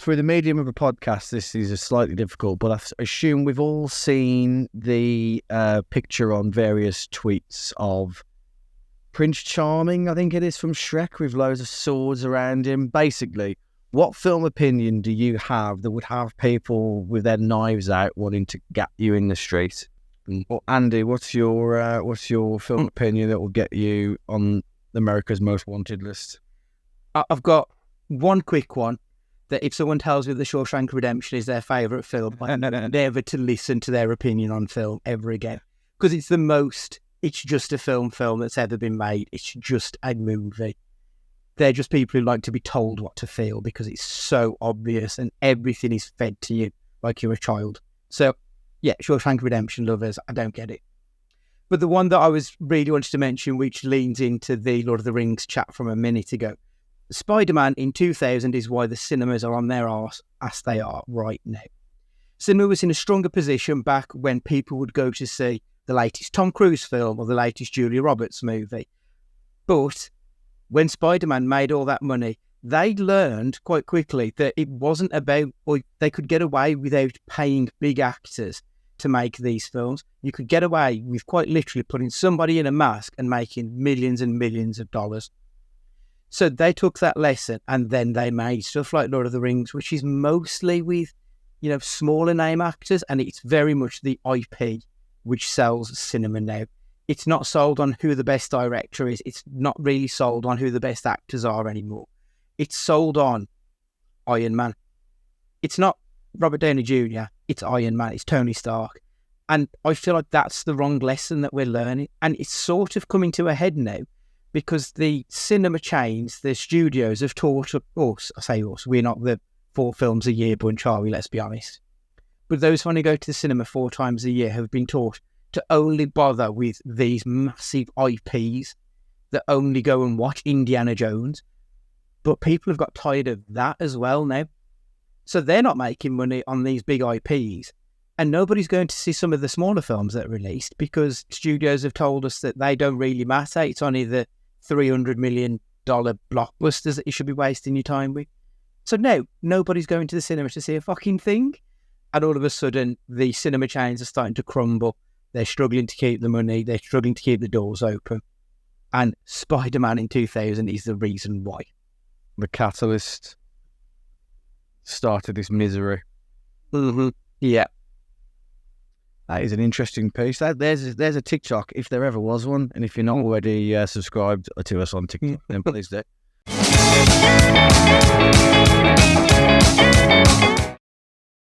through the medium of a podcast, this is slightly difficult, but I assume we've all seen the picture on various tweets of Prince Charming, I think it is, from Shrek, with loads of swords around him. Basically, what film opinion do you have that would have people with their knives out wanting to get you in the street? Well, Andy, what's your film opinion that will get you on America's Most Wanted list? I've got one quick one, that if someone tells me The Shawshank Redemption is their favourite film, I'm never to listen to their opinion on film ever again. Because it's just a film that's ever been made. It's just a movie. They're just people who like to be told what to feel because it's so obvious and everything is fed to you like you're a child. So, yeah, Shawshank Redemption lovers, I don't get it. But the one that I was really wanting to mention, which leans into the Lord of the Rings chat from a minute ago, Spider-Man in 2000 is why the cinemas are on their arse as they are right now. Cinema was in a stronger position back when people would go to see the latest Tom Cruise film or the latest Julia Roberts movie. But when Spider-Man made all that money, they learned quite quickly that it wasn't about, or they could get away without paying big actors to make these films. You could get away with quite literally putting somebody in a mask and making millions and millions of dollars. So they took that lesson and then they made stuff like Lord of the Rings, which is mostly with, smaller name actors, and it's very much the IP which sells cinema now. It's not sold on who the best director is. It's not really sold on who the best actors are anymore. It's sold on Iron Man. It's not Robert Downey Jr., it's Iron Man, it's Tony Stark. And I feel like that's the wrong lesson that we're learning. And it's sort of coming to a head now, because the cinema chains, the studios have taught us, I say us, we're not the 4 films a year bunch, are we? Let's be honest. But those who only go to the cinema 4 times a year have been taught to only bother with these massive IPs that only go and watch Indiana Jones. But people have got tired of that as well now. So they're not making money on these big IPs. And nobody's going to see some of the smaller films that are released because studios have told us that they don't really matter. It's only the $300 million blockbusters that you should be wasting your time with. So no, nobody's going to the cinema to see a fucking thing. And all of a sudden, the cinema chains are starting to crumble. They're struggling to keep the money. They're struggling to keep the doors open. And Spider-Man in 2000 is the reason why. The catalyst started this misery. Mm-hmm. Yeah. That is an interesting piece. There's a TikTok, if there ever was one. And if you're not already subscribed to us on TikTok, then please do.